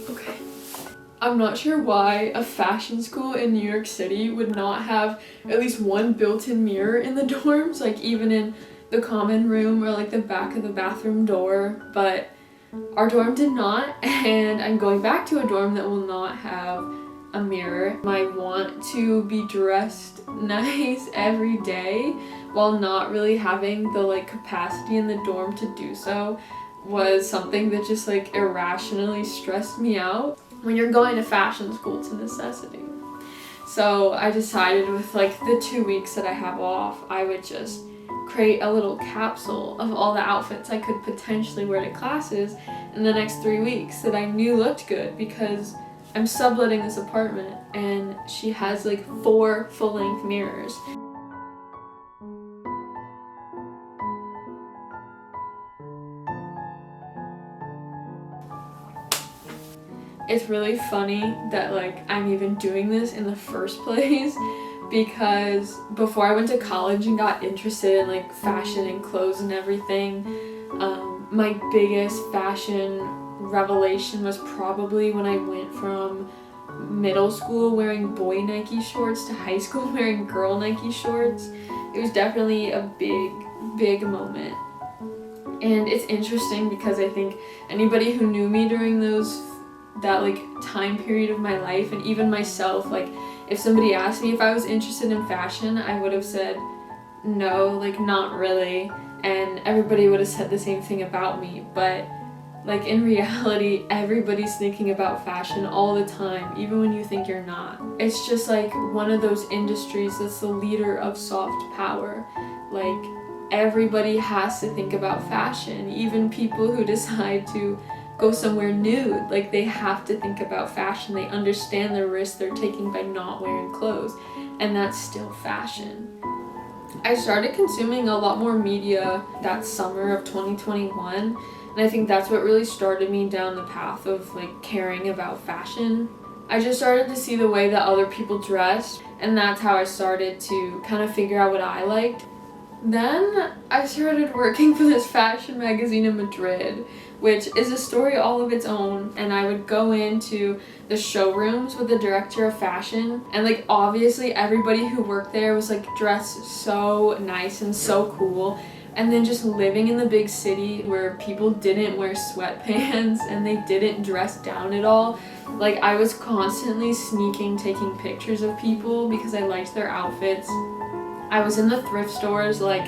Okay. I'm not sure why a fashion school in New York City would not have at least one built-in mirror in the dorms, like even in the common room or like the back of the bathroom door, but our dorm did not, and I'm going back to a dorm that will not have a mirror. I want to be dressed nice every day while not really having the like capacity in the dorm to do so was something that just like irrationally stressed me out. When you're going to fashion school, it's a necessity. So I decided with like the 2 weeks that I have off, I would just create a little capsule of all the outfits I could potentially wear to classes in the next 3 weeks that I knew looked good, because I'm subletting this apartment and she has like 4 full-length mirrors. It's really funny that like I'm even doing this in the first place, because before I went to college and got interested in like fashion and clothes and everything, my biggest fashion revelation was probably when I went from middle school wearing boy Nike shorts to high school wearing girl Nike shorts. It was definitely a big moment. And it's interesting because I think anybody who knew me during that like time period of my life, and even myself, like if somebody asked me if I was interested in fashion, I would have said no, like not really, and everybody would have said the same thing about me. But like in reality, everybody's thinking about fashion all the time, even when you think you're not. It's just like one of those industries that's the leader of soft power. Like everybody has to think about fashion, even people who decide to go somewhere nude, like they have to think about fashion. They understand the risk they're taking by not wearing clothes, and that's still fashion. I started consuming a lot more media that summer of 2021, and I think that's what really started me down the path of like caring about fashion. I just started to see the way that other people dressed, and that's how I started to kind of figure out what I liked. Then I started working for this fashion magazine in Madrid, which is a story all of its own, and I would go into the showrooms with the director of fashion, and like obviously everybody who worked there was like dressed so nice and so cool, and then just living in the big city where people didn't wear sweatpants and they didn't dress down at all, like I was constantly taking pictures of people because I liked their outfits. I was in the thrift stores like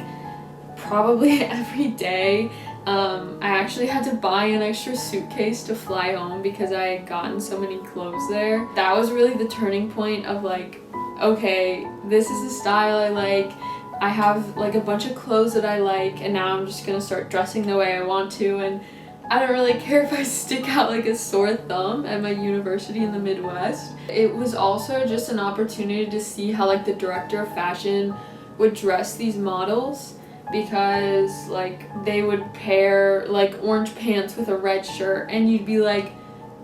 probably every day. I actually had to buy an extra suitcase to fly home because I had gotten so many clothes there. That was really the turning point of like, okay, this is the style I like. I have like a bunch of clothes that I like, and now I'm just gonna start dressing the way I want to, and I don't really care if I stick out like a sore thumb at my university in the Midwest. It was also just an opportunity to see how like the director of fashion would dress these models, because like they would pair like orange pants with a red shirt, and you'd be like,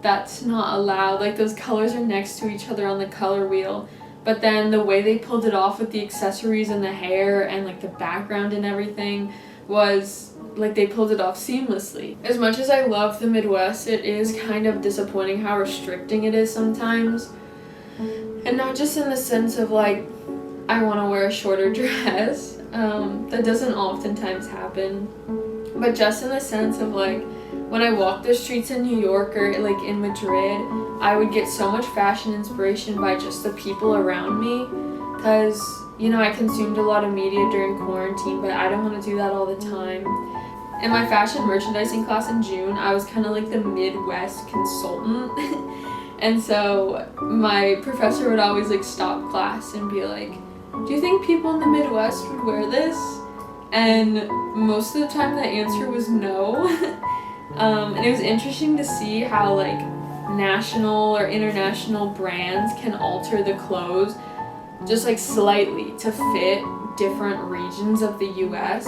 that's not allowed, like those colors are next to each other on the color wheel. But then the way they pulled it off with the accessories and the hair and like the background and everything was like they pulled it off seamlessly. As much as I love the Midwest, it is kind of disappointing how restricting it is sometimes. And not just in the sense of like, I want to wear a shorter dress. That doesn't oftentimes happen. But just in the sense of like, when I walk the streets in New York or like in Madrid, I would get so much fashion inspiration by just the people around me. Because, you know, I consumed a lot of media during quarantine, but I don't want to do that all the time. In my fashion merchandising class in June, I was kind of like the Midwest consultant. And so my professor would always like stop class and be like, do you think people in the Midwest would wear this? And most of the time the answer was no. And it was interesting to see how like national or international brands can alter the clothes just like slightly to fit different regions of the US.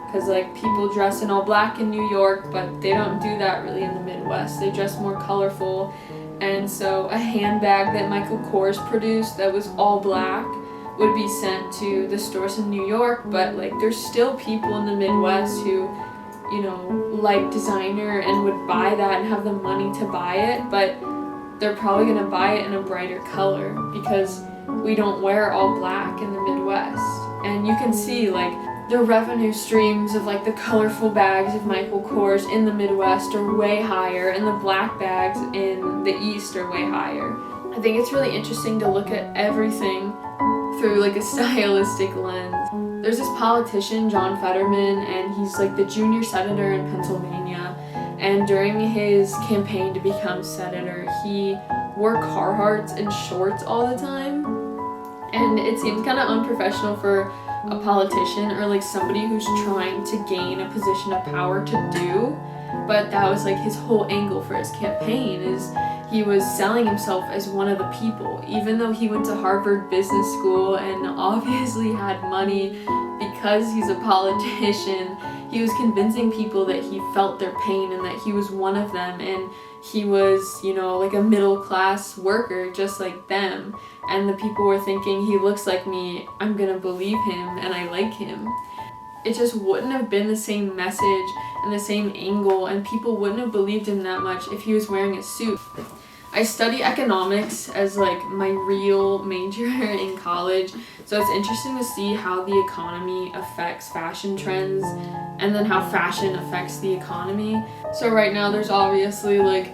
Because like people dress in all black in New York, but they don't do that really in the Midwest. They dress more colorful. And so a handbag that Michael Kors produced that was all black would be sent to the stores in New York, but like there's still people in the Midwest who you know, like designer and would buy that and have the money to buy it, but they're probably going to buy it in a brighter color because we don't wear all black in the Midwest. And you can see like the revenue streams of like the colorful bags of Michael Kors in the Midwest are way higher, and the black bags in the East are way higher. I think it's really interesting to look at everything through like a stylistic lens. There's this politician, John Fetterman, and he's like the junior senator in Pennsylvania. And during his campaign to become senator, he wore Carhartts and shorts all the time. And it seems kind of unprofessional for a politician or like somebody who's trying to gain a position of power to do. But that was like his whole angle for his campaign, is he was selling himself as one of the people. Even though he went to Harvard Business School and obviously had money because he's a politician, he was convincing people that he felt their pain and that he was one of them, and he was, you know, like a middle class worker just like them. And the people were thinking, he looks like me, I'm gonna believe him and I like him. It just wouldn't have been the same message and the same angle, and people wouldn't have believed him that much if he was wearing a suit. I study economics as like my real major in college, so it's interesting to see how the economy affects fashion trends and then how fashion affects the economy. So right now there's obviously like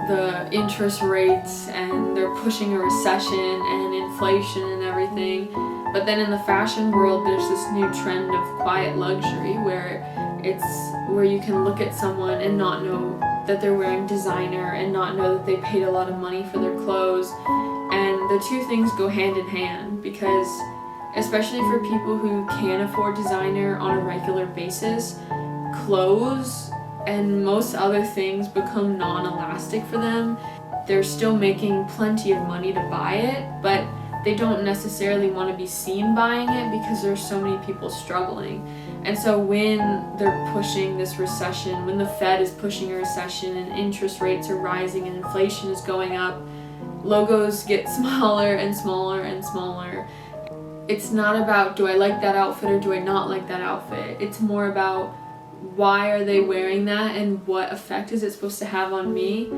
the interest rates and they're pushing a recession and inflation and everything. But then in the fashion world, there's this new trend of quiet luxury where you can look at someone and not know that they're wearing designer and not know that they paid a lot of money for their clothes. And the two things go hand in hand, because especially for people who can't afford designer on a regular basis, clothes and most other things become non-elastic for them. They're still making plenty of money to buy it, but they don't necessarily want to be seen buying it because there's so many people struggling. And so when they're pushing this recession, when the Fed is pushing a recession and interest rates are rising and inflation is going up, logos get smaller and smaller and smaller. It's not about, do I like that outfit or do I not like that outfit? It's more about, why are they wearing that and what effect is it supposed to have on me?